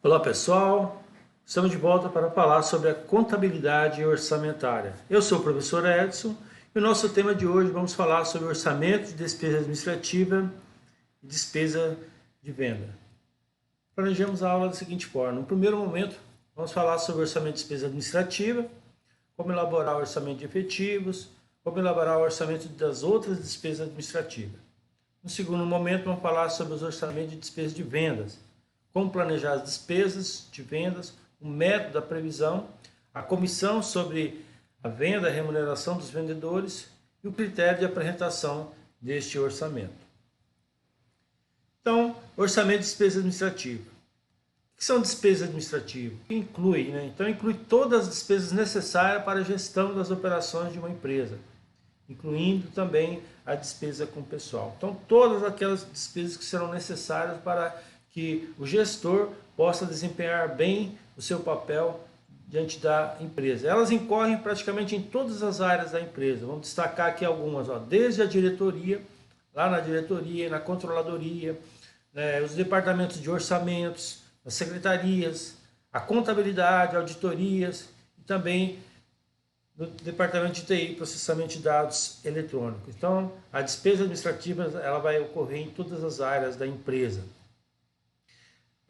Olá pessoal, estamos de volta para falar sobre a contabilidade orçamentária. Eu sou o professor Edson e o nosso tema de hoje vamos falar sobre orçamento de despesa administrativa e despesa de venda. Planejamos a aula da seguinte forma: no primeiro momento vamos falar sobre orçamento de despesa administrativa, como elaborar o orçamento de efetivos, como elaborar o orçamento das outras despesas administrativas. No segundo momento vamos falar sobre os orçamentos de despesa de vendas, como planejar as despesas de vendas, o método da previsão, a comissão sobre a venda e a remuneração dos vendedores e o critério de apresentação deste orçamento. Então, orçamento de despesa administrativa. O que são despesas administrativas? Inclui todas as despesas necessárias para a gestão das operações de uma empresa, incluindo também a despesa com o pessoal. Então, todas aquelas despesas que serão necessárias para que o gestor possa desempenhar bem o seu papel diante da empresa. Elas incorrem praticamente em todas as áreas da empresa. Vamos destacar aqui algumas, desde a diretoria, lá na diretoria, na controladoria, os departamentos de orçamentos, as secretarias, a contabilidade, auditorias e também no departamento de TI, processamento de dados eletrônicos. Então, a despesa administrativa ela vai ocorrer em todas as áreas da empresa.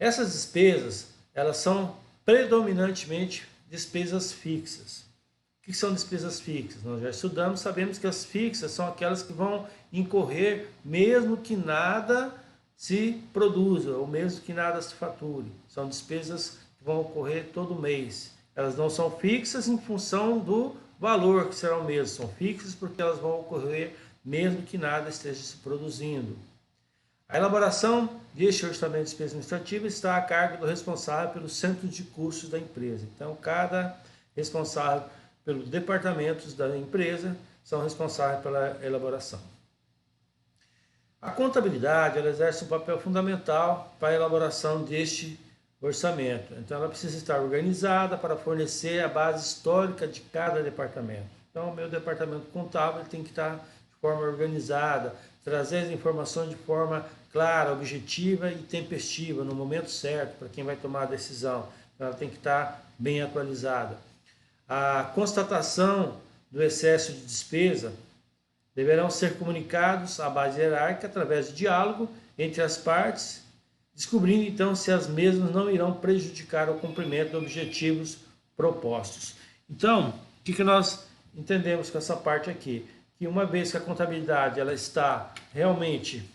Essas despesas, elas são predominantemente despesas fixas. O que são despesas fixas? Nós já estudamos, sabemos que as fixas são aquelas que vão incorrer mesmo que nada se produza, ou mesmo que nada se fature. São despesas que vão ocorrer todo mês. Elas não são fixas em função do valor que será o mesmo, são fixas porque elas vão ocorrer mesmo que nada esteja se produzindo. A elaboração deste orçamento de despesa administrativa está a cargo do responsável pelo centro de custos da empresa. Então, cada responsável pelos departamentos da empresa são responsáveis pela elaboração. A contabilidade ela exerce um papel fundamental para a elaboração deste orçamento. Então, ela precisa estar organizada para fornecer a base histórica de cada departamento. Então, o meu departamento contábil tem que estar de forma organizada, trazer as informações de forma clara, objetiva e tempestiva, no momento certo, para quem vai tomar a decisão. Então, ela tem que estar bem atualizada. A constatação do excesso de despesa deverão ser comunicados à base hierárquica através de diálogo entre as partes, descobrindo então se as mesmas não irão prejudicar o cumprimento dos objetivos propostos. Então, o que nós entendemos com essa parte aqui? Que uma vez que a contabilidade ela está realmente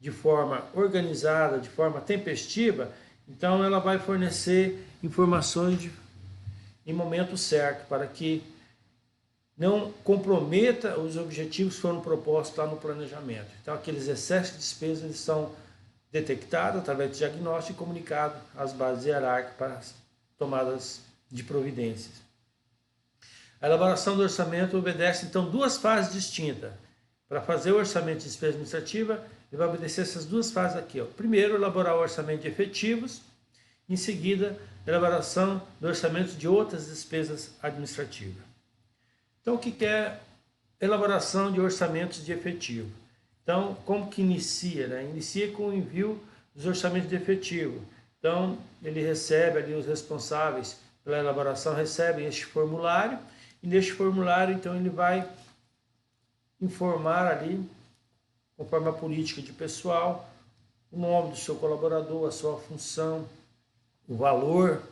de forma organizada, de forma tempestiva, então ela vai fornecer informações em momento certo, para que não comprometa os objetivos que foram propostos lá no planejamento. Então, aqueles excessos de despesas eles são detectados através de diagnóstico e comunicados às bases hierárquicas para as tomadas de providências. A elaboração do orçamento obedece, então, duas fases distintas. Para fazer o orçamento de despesa administrativa, ele vai obedecer essas duas fases aqui. Primeiro, elaborar o orçamento de efetivos. Em seguida, a elaboração do orçamento de outras despesas administrativas. Então, o que é elaboração de orçamentos de efetivo? Então, como que inicia? Inicia com o envio dos orçamentos de efetivo. Então, ele recebe ali os responsáveis pela elaboração, recebem este formulário, e neste formulário, então, ele vai informar ali, conforme a política de pessoal, o nome do seu colaborador, a sua função, o valor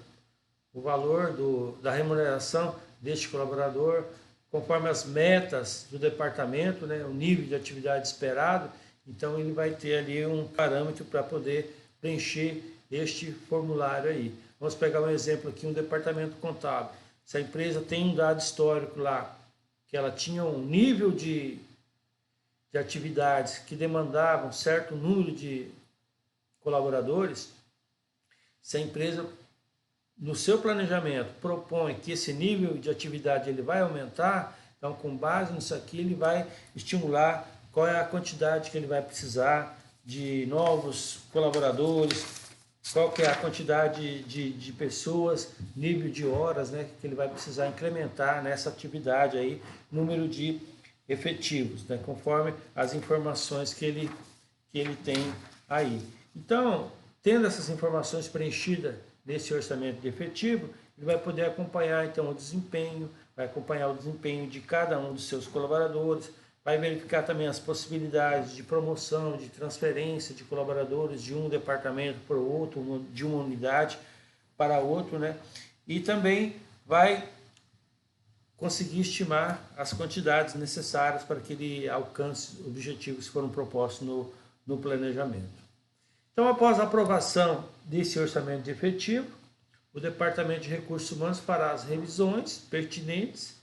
da remuneração deste colaborador, conforme as metas do departamento, o nível de atividade esperado. Então, ele vai ter ali um parâmetro para poder preencher este formulário aí. Vamos pegar um exemplo aqui, um departamento contábil. Se a empresa tem um dado histórico lá, que ela tinha um nível de atividades que demandavam um certo número de colaboradores, se a empresa, no seu planejamento, propõe que esse nível de atividade ele vai aumentar, então, com base nisso aqui, ele vai estimular qual é a quantidade que ele vai precisar de novos colaboradores, qual que é a quantidade de pessoas, nível de horas, que ele vai precisar incrementar nessa atividade aí, número de efetivos, conforme as informações que ele tem aí. Então, tendo essas informações preenchidas nesse orçamento de efetivo, ele vai poder acompanhar então o desempenho, vai acompanhar o desempenho de cada um dos seus colaboradores, vai verificar também as possibilidades de promoção, de transferência de colaboradores de um departamento para o outro, de uma unidade para outro, né? E também vai conseguir estimar as quantidades necessárias para que ele alcance objetivos que foram propostos no planejamento. Então, após a aprovação desse orçamento de efetivo, o Departamento de Recursos Humanos fará as revisões pertinentes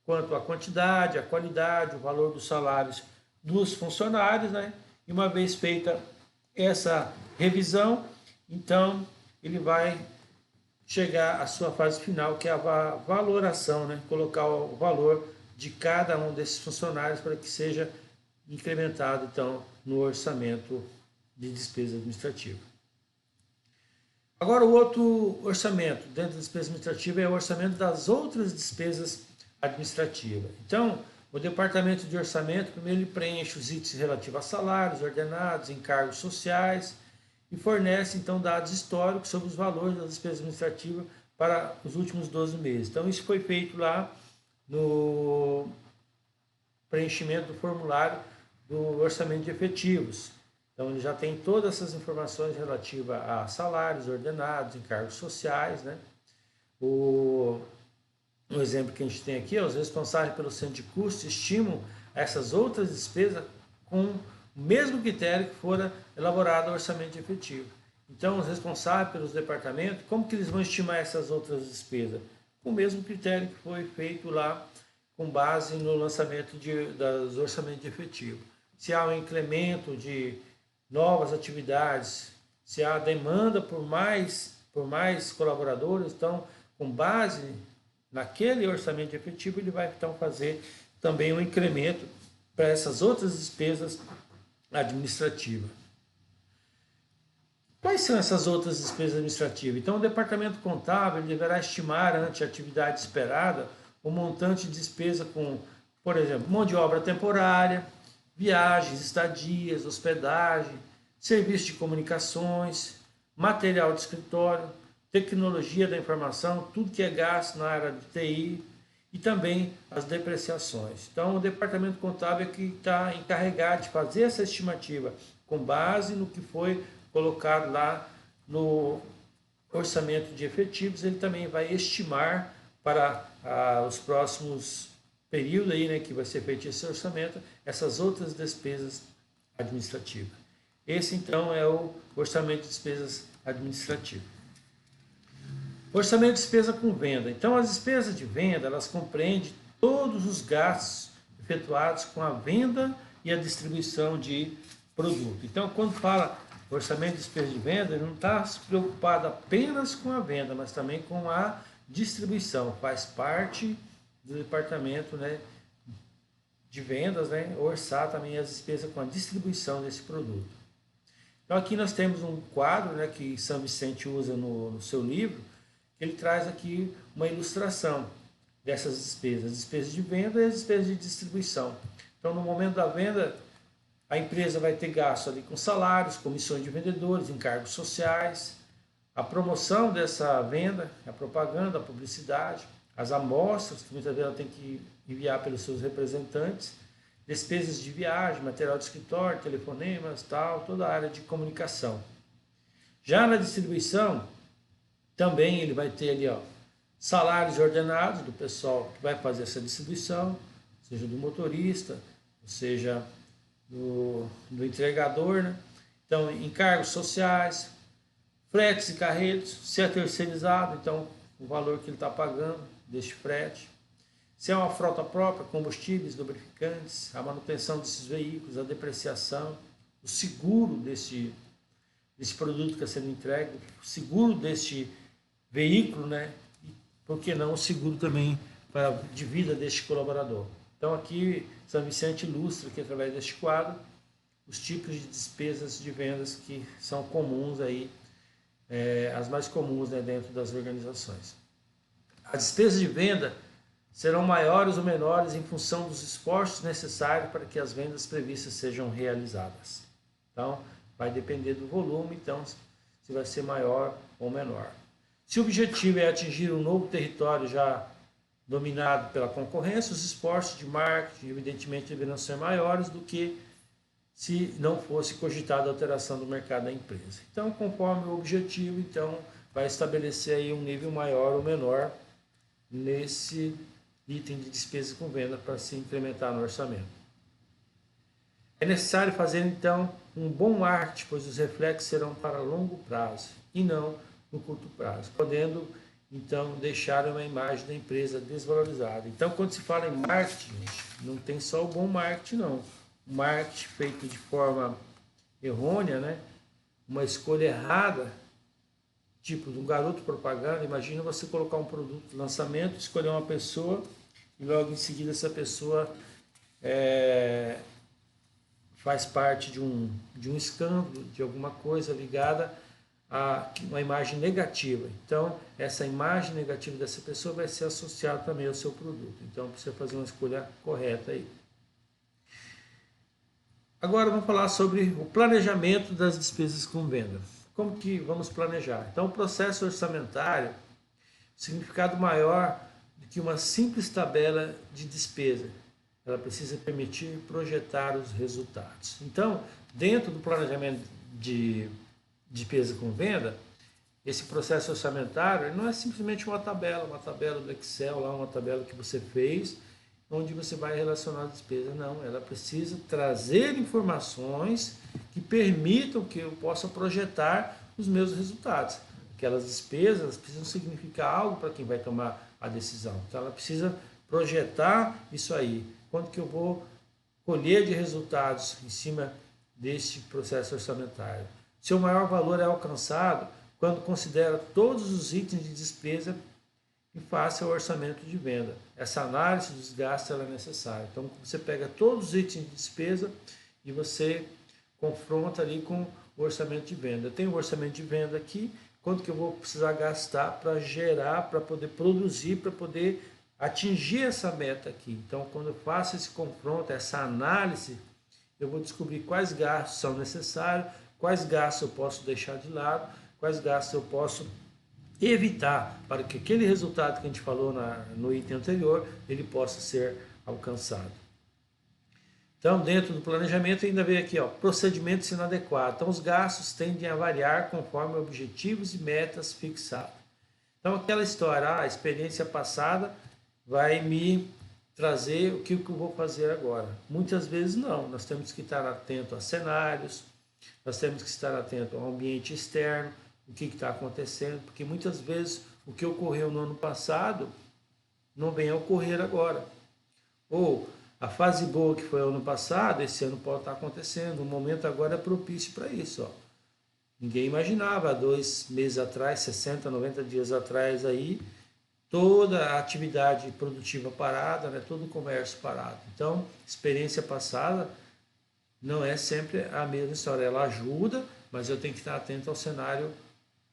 quanto à quantidade, à qualidade, o valor dos salários dos funcionários, né? E uma vez feita essa revisão, então ele vai chegar à sua fase final, que é a valoração, né? Colocar o valor de cada um desses funcionários para que seja incrementado, então, no orçamento de despesa administrativa. Agora, o outro orçamento dentro da despesa administrativa é o orçamento das outras despesas administrativas. Então, o Departamento de Orçamento, primeiro ele preenche os itens relativos a salários, ordenados, encargos sociais e fornece, então, dados históricos sobre os valores das despesas administrativas para os últimos 12 meses. Então, isso foi feito lá no preenchimento do formulário do orçamento de efetivos. Então, ele já tem todas essas informações relativas a salários, ordenados, encargos sociais, né? O exemplo que a gente tem aqui, os responsáveis pelo centro de custo estimam essas outras despesas com o mesmo critério que fora elaborado o orçamento de efetivo. Então, os responsáveis pelos departamentos, como que eles vão estimar essas outras despesas? Com o mesmo critério que foi feito lá, com base no lançamento dos orçamentos de efetivo. Se há um incremento de novas atividades, se há demanda por mais colaboradores, então, com base naquele orçamento efetivo, ele vai então fazer também um incremento para essas outras despesas administrativas. Quais são essas outras despesas administrativas? Então, o departamento contábil deverá estimar, ante a atividade esperada, o montante de despesa com, por exemplo, mão de obra temporária, viagens, estadias, hospedagem, serviço de comunicações, material de escritório, tecnologia da informação, tudo que é gasto na área de TI e também as depreciações. Então, o departamento contábil é que está encarregado de fazer essa estimativa com base no que foi colocado lá no orçamento de efetivos. Ele também vai estimar para os próximos período aí, né, que vai ser feito esse orçamento, essas outras despesas administrativas. Esse, então, é o orçamento de despesas administrativas. Orçamento de despesa com venda. Então, as despesas de venda, elas compreendem todos os gastos efetuados com a venda e a distribuição de produto. Então, quando fala orçamento de despesa de venda, ele não está se preocupado apenas com a venda, mas também com a distribuição. Faz parte do departamento, né, de vendas, né, orçar também as despesas com a distribuição desse produto. Então aqui nós temos um quadro, né, que São Vicente usa no seu livro, que ele traz aqui uma ilustração dessas despesas, as despesas de venda e as despesas de distribuição. Então, no momento da venda, a empresa vai ter gasto ali com salários, comissões de vendedores, encargos sociais, a promoção dessa venda, a propaganda, a publicidade, as amostras, que muitas vezes ela tem que enviar pelos seus representantes, despesas de viagem, material de escritório, telefonemas, tal, toda a área de comunicação. Já na distribuição, também ele vai ter ali, ó, salários ordenados do pessoal que vai fazer essa distribuição, seja do motorista, seja do entregador, né? Então, encargos sociais, fretes e carretos, se é terceirizado, então o valor que ele está pagando deste frete. Se é uma frota própria, combustíveis, lubrificantes, a manutenção desses veículos, a depreciação, o seguro desse produto que está sendo entregue, o seguro deste veículo, né? E, por que não, o seguro também de vida deste colaborador. Então aqui São Vicente ilustra aqui através deste quadro os tipos de despesas de vendas que são comuns aí, as mais comuns, né, dentro das organizações. As despesas de venda serão maiores ou menores em função dos esforços necessários para que as vendas previstas sejam realizadas. Então, vai depender do volume, então, se vai ser maior ou menor. Se o objetivo é atingir um novo território já dominado pela concorrência, os esforços de marketing, evidentemente, deverão ser maiores do que se não fosse cogitada a alteração do mercado da empresa. Então, conforme o objetivo, então, vai estabelecer aí um nível maior ou menor nesse item de despesa com venda para se implementar no orçamento. É necessário fazer, então, um bom marketing, pois os reflexos serão para longo prazo e não no curto prazo, podendo, então, deixar uma imagem da empresa desvalorizada. Então, quando se fala em marketing, não tem só o bom marketing, não. O marketing feito de forma errônea, né? Uma escolha errada, tipo de um garoto propaganda. Imagina você colocar um produto de lançamento, escolher uma pessoa e logo em seguida essa pessoa faz parte de um escândalo, de alguma coisa ligada a uma imagem negativa. Então, essa imagem negativa dessa pessoa vai ser associada também ao seu produto. Então, precisa fazer uma escolha correta aí. Agora vamos falar sobre o planejamento das despesas com venda. Como que vamos planejar? Então, o processo orçamentário, significado maior do que uma simples tabela de despesa. Ela precisa permitir projetar os resultados. Então, dentro do planejamento de despesa com venda, esse processo orçamentário não é simplesmente uma tabela do Excel, lá uma tabela que você fez, onde você vai relacionar a despesa. Não, ela precisa trazer informações que permitam que eu possa projetar os meus resultados. Aquelas despesas precisam significar algo para quem vai tomar a decisão. Então ela precisa projetar isso aí. Quanto que eu vou colher de resultados em cima deste processo orçamentário? Seu maior valor é alcançado quando considera todos os itens de despesa e faça o orçamento de venda. Essa análise dos gastos é necessária. Então, você pega todos os itens de despesa e você confronta ali com o orçamento de venda. Eu tenho o orçamento de venda aqui, quanto que eu vou precisar gastar para gerar, para poder produzir, para poder atingir essa meta aqui. Então, quando eu faço esse confronto, essa análise, eu vou descobrir quais gastos são necessários, quais gastos eu posso deixar de lado, quais gastos eu posso evitar para que aquele resultado que a gente falou no item anterior, ele possa ser alcançado. Então, dentro do planejamento, ainda vem aqui, procedimentos inadequados. Então, os gastos tendem a variar conforme objetivos e metas fixados. Então, aquela história, a experiência passada vai me trazer o que eu vou fazer agora. Muitas vezes não, nós temos que estar atento a cenários, nós temos que estar atento ao ambiente externo, o que está acontecendo, porque muitas vezes o que ocorreu no ano passado não vem a ocorrer agora. Ou a fase boa que foi ano passado, esse ano pode estar acontecendo, o momento agora é propício para isso. Ninguém imaginava há 2 meses atrás, 60, 90 dias atrás aí, toda a atividade produtiva parada, né, todo o comércio parado. Então, experiência passada não é sempre a mesma história, ela ajuda, mas eu tenho que estar atento ao cenário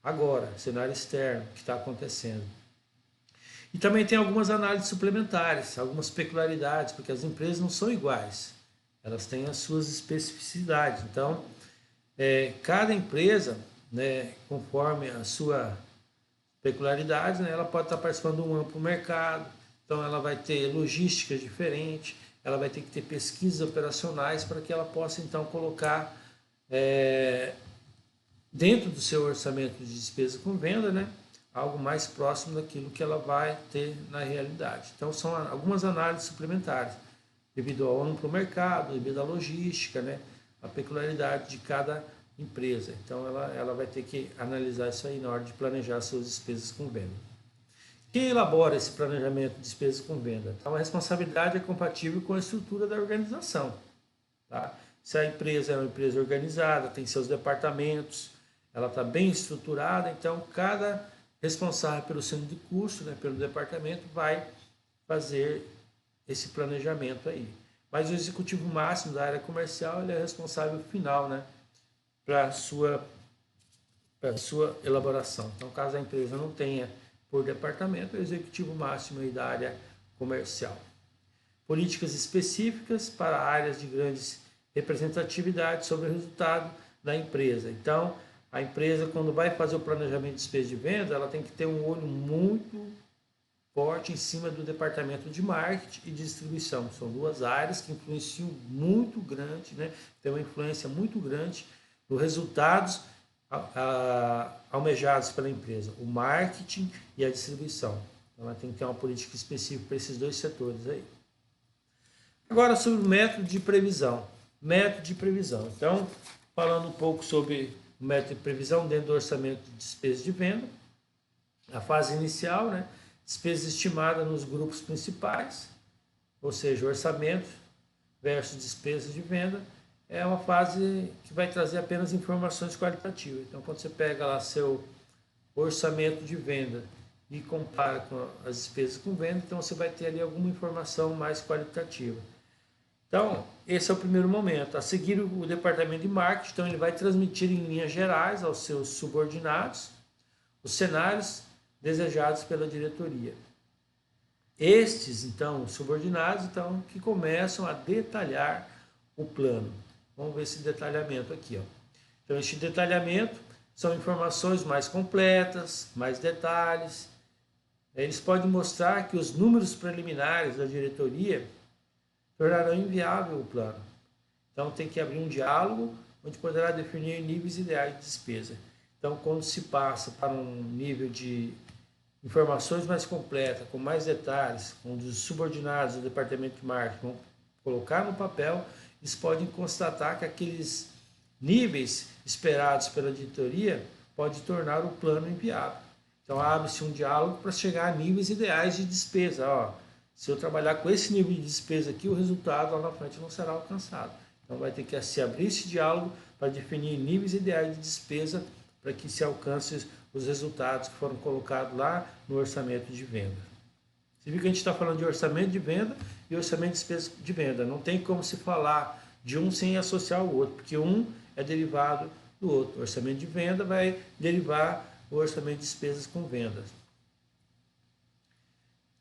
agora, cenário externo que está acontecendo. E também tem algumas análises suplementares, algumas peculiaridades, porque as empresas não são iguais, elas têm as suas especificidades. Então, cada empresa, né, conforme a sua peculiaridade, né, ela pode estar participando de um amplo mercado, então ela vai ter logísticas diferentes, ela vai ter que ter pesquisas operacionais para que ela possa então colocar dentro do seu orçamento de despesa com venda, né, algo mais próximo daquilo que ela vai ter na realidade. Então são algumas análises suplementares, devido ao amplo mercado, devido à logística, né, a peculiaridade de cada empresa. Então ela vai ter que analisar isso aí na hora de planejar suas despesas com venda. Quem elabora esse planejamento de despesas com venda? Então a responsabilidade é compatível com a estrutura da organização. Tá? Se a empresa é uma empresa organizada, tem seus departamentos, ela está bem estruturada, então cada responsável pelo centro de custo, né, pelo departamento, vai fazer esse planejamento aí. Mas o executivo máximo da área comercial, ele é responsável final, né, para a sua elaboração. Então, caso a empresa não tenha por departamento, é o executivo máximo aí da área comercial. Políticas específicas para áreas de grandes representatividade sobre o resultado da empresa. Então, a empresa, quando vai fazer o planejamento de despesa de venda, ela tem que ter um olho muito forte em cima do departamento de marketing e distribuição. São duas áreas que influenciam muito grande, né? Tem uma influência muito grande nos resultados almejados pela empresa, o marketing e a distribuição. Então, ela tem que ter uma política específica para esses dois setores aí. Agora, sobre o método de previsão. Método de previsão. Então, falando um pouco sobre o método de previsão dentro do orçamento de despesa de venda. A fase inicial, né? Despesa estimada nos grupos principais, ou seja, orçamento versus despesa de venda, é uma fase que vai trazer apenas informações qualitativas. Então, quando você pega lá seu orçamento de venda e compara com as despesas com venda, então você vai ter ali alguma informação mais qualitativa. Então, esse é o primeiro momento. A seguir, o departamento de marketing, então ele vai transmitir em linhas gerais aos seus subordinados os cenários desejados pela diretoria. Estes, então, subordinados, então, que começam a detalhar o plano. Vamos ver esse detalhamento aqui, ó. Então, este detalhamento são informações mais completas, mais detalhes. Eles podem mostrar que os números preliminares da diretoria tornarão inviável o plano. Então, tem que abrir um diálogo onde poderá definir níveis ideais de despesa. Então, quando se passa para um nível de informações mais completas, com mais detalhes, onde os subordinados do departamento de marketing vão colocar no papel, eles podem constatar que aqueles níveis esperados pela diretoria pode tornar o plano inviável. Então, abre-se um diálogo para chegar a níveis ideais de despesa. Ó, se eu trabalhar com esse nível de despesa aqui, o resultado lá na frente não será alcançado. Então, vai ter que se abrir esse diálogo para definir níveis ideais de despesa para que se alcance os resultados que foram colocados lá no orçamento de venda. Você viu que a gente está falando de orçamento de venda e orçamento de despesa de venda. Não tem como se falar de um sem associar o outro, porque um é derivado do outro. O orçamento de venda vai derivar o orçamento de despesas com vendas.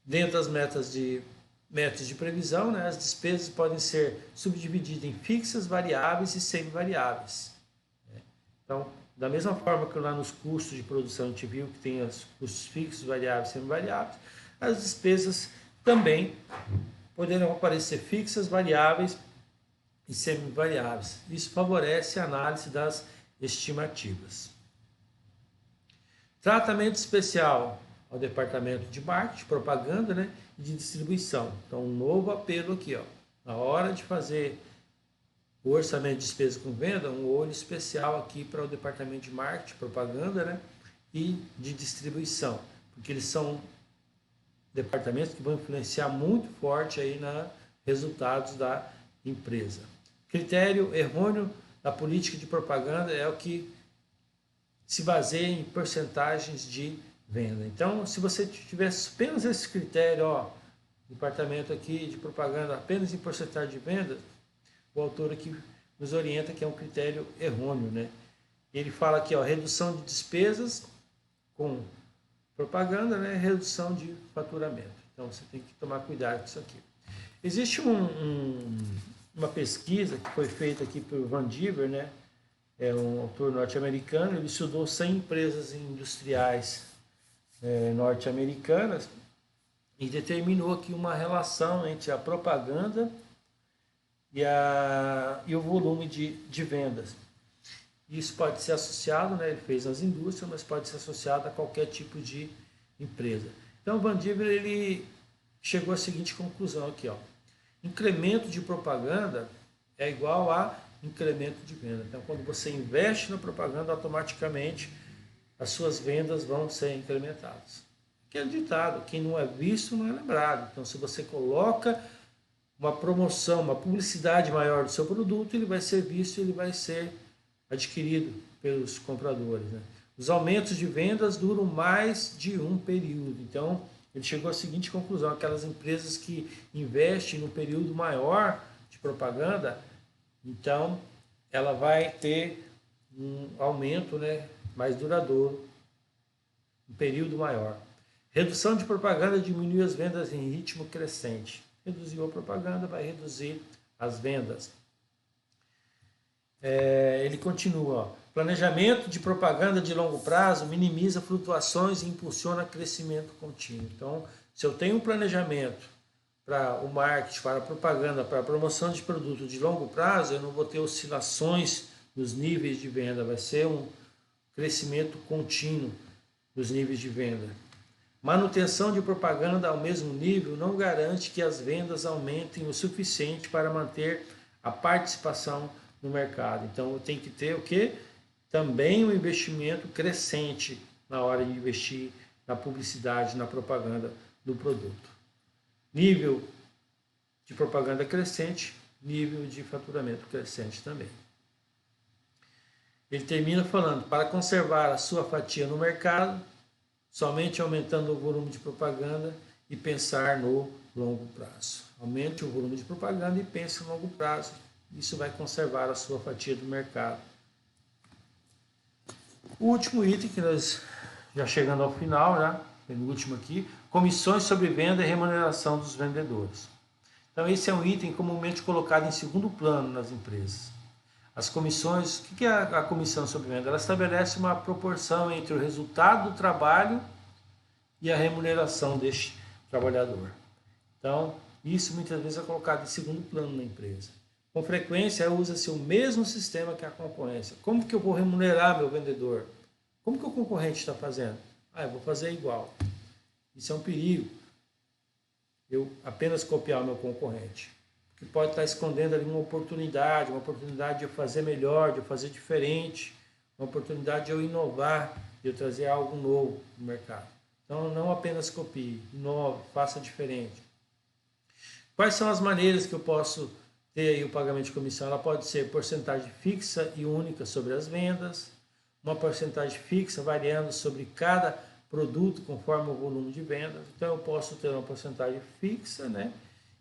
Dentro das métodos de previsão, né, as despesas podem ser subdivididas em fixas, variáveis e semi-variáveis. Então, da mesma forma que lá nos custos de produção a gente viu que tem os custos fixos, variáveis e semi-variáveis, as despesas também poderão aparecer fixas, variáveis e semi-variáveis. Isso favorece a análise das estimativas. Tratamento especial ao departamento de marketing, propaganda, né, e de distribuição. Então, um novo apelo aqui, ó. Na hora de fazer o orçamento de despesa com venda, um olho especial aqui para o departamento de marketing, propaganda, né, e de distribuição, porque eles são departamentos que vão influenciar muito forte aí nos resultados da empresa. Critério errôneo da política de propaganda é o que se baseia em porcentagens de venda. Então, se você tivesse apenas esse critério, ó, departamento aqui de propaganda apenas em porcentagem de venda, o autor aqui nos orienta que é um critério errôneo, né? Ele fala aqui, ó, redução de despesas com propaganda, né? Redução de faturamento. Então, você tem que tomar cuidado com isso aqui. Existe uma pesquisa que foi feita aqui por Van Diver, né? É um autor norte-americano. Ele estudou 100 empresas industriais norte-americanas e determinou aqui uma relação entre a propaganda e o volume de vendas. Isso pode ser associado, né, ele fez nas indústrias, mas pode ser associado a qualquer tipo de empresa. Então, o Van Diver, ele chegou à seguinte conclusão aqui, ó. Incremento de propaganda é igual a incremento de venda. Então, quando você investe na propaganda, automaticamente as suas vendas vão ser incrementadas. Que é ditado, quem não é visto não é lembrado. Então, se você coloca uma promoção, uma publicidade maior do seu produto, ele vai ser visto e ele vai ser adquirido pelos compradores, né? Os aumentos de vendas duram mais de um período. Então, ele chegou à seguinte conclusão: aquelas empresas que investem num período maior de propaganda, então ela vai ter um aumento, né, mais duradouro, um período maior. Redução de propaganda diminui as vendas em ritmo crescente. Reduziu a propaganda, vai reduzir as vendas. Ele continua, ó, planejamento de propaganda de longo prazo minimiza flutuações e impulsiona crescimento contínuo. Então, se eu tenho um planejamento para o marketing, para a propaganda, para a promoção de produto de longo prazo, eu não vou ter oscilações nos níveis de venda, vai ser um crescimento contínuo dos níveis de venda. Manutenção de propaganda ao mesmo nível não garante que as vendas aumentem o suficiente para manter a participação no mercado. Então, eu tenho que ter o quê? Também um investimento crescente na hora de investir na publicidade, na propaganda do produto. Nível de propaganda crescente, nível de faturamento crescente também. Ele termina falando, para conservar a sua fatia no mercado, somente aumentando o volume de propaganda e pensar no longo prazo. Aumente o volume de propaganda e pense no longo prazo. Isso vai conservar a sua fatia do mercado. O último item, que nós já chegando ao final, já, penúltimo aqui, comissões sobre venda e remuneração dos vendedores. Então esse é um item comumente colocado em segundo plano nas empresas. As comissões, o que é a comissão sobre venda? Ela estabelece uma proporção entre o resultado do trabalho e a remuneração deste trabalhador. Então, isso muitas vezes é colocado em segundo plano na empresa. Com frequência, usa-se o mesmo sistema que a concorrência. Como que eu vou remunerar meu vendedor? Como que o concorrente está fazendo? Eu vou fazer igual. Isso é um perigo. Eu apenas copiar o meu concorrente. Que pode estar escondendo ali uma oportunidade de eu fazer melhor, de eu fazer diferente, uma oportunidade de eu inovar, de eu trazer algo novo no mercado. Então, não apenas copie, inove, faça diferente. Quais são as maneiras que eu posso ter aí o pagamento de comissão? Ela pode ser porcentagem fixa e única sobre as vendas, uma porcentagem fixa variando sobre cada produto conforme o volume de vendas. Então, eu posso ter uma porcentagem fixa, né?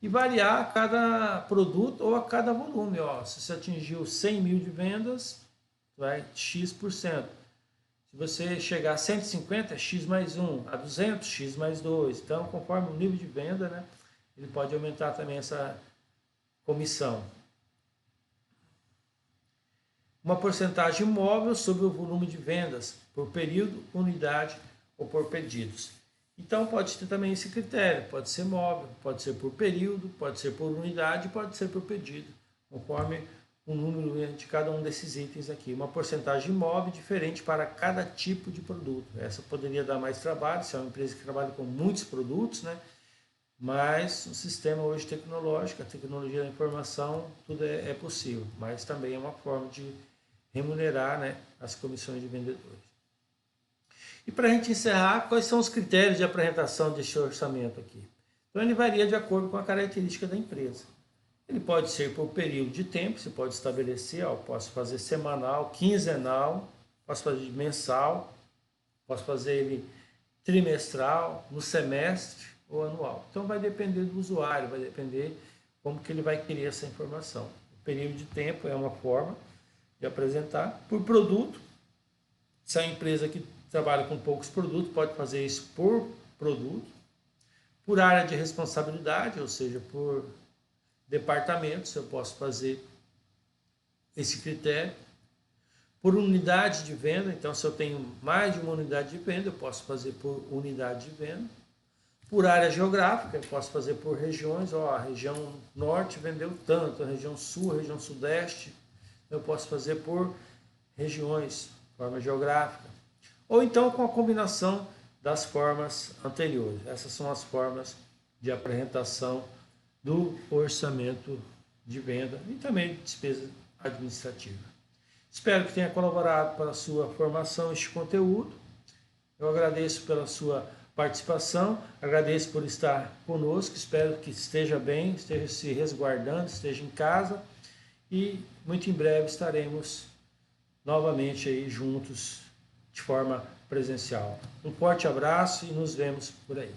E variar a cada produto ou a cada volume. Ó, se você atingiu 100 mil de vendas, vai X%. Se você chegar a 150, é X mais 1. A 200, X mais 2. Então, conforme o nível de venda, né, ele pode aumentar também essa comissão. Uma porcentagem móvel sobre o volume de vendas, por período, unidade ou por pedidos. Então pode ter também esse critério, pode ser móvel, pode ser por período, pode ser por unidade, pode ser por pedido, conforme o número de cada um desses itens aqui. Uma porcentagem móvel diferente para cada tipo de produto. Essa poderia dar mais trabalho, se é uma empresa que trabalha com muitos produtos, né? Mas o sistema hoje tecnológico, a tecnologia da informação, tudo é possível, mas também é uma forma de remunerar, né, as comissões de vendedores. E para a gente encerrar, quais são os critérios de apresentação deste orçamento aqui? Então ele varia de acordo com a característica da empresa. Ele pode ser por período de tempo, você pode estabelecer, posso fazer semanal, quinzenal, posso fazer mensal, posso fazer ele trimestral, no semestre ou anual. Então vai depender do usuário, vai depender como que ele vai querer essa informação. O período de tempo é uma forma de apresentar. Por produto, se a empresa que trabalha com poucos produtos pode fazer isso por produto. Por área de responsabilidade, ou seja, por departamentos, eu posso fazer esse critério. Por unidade de venda, então se eu tenho mais de uma unidade de venda, eu posso fazer por unidade de venda. Por área geográfica, eu posso fazer por regiões, a região norte vendeu tanto, a região sul, a região sudeste, eu posso fazer por regiões, forma geográfica. Ou então com a combinação das formas anteriores. Essas são as formas de apresentação do orçamento de venda e também de despesa administrativa. Espero que tenha colaborado para a sua formação este conteúdo. Eu agradeço pela sua participação, agradeço por estar conosco, espero que esteja bem, esteja se resguardando, esteja em casa e muito em breve estaremos novamente aí juntos de forma presencial. Um forte abraço e nos vemos por aí.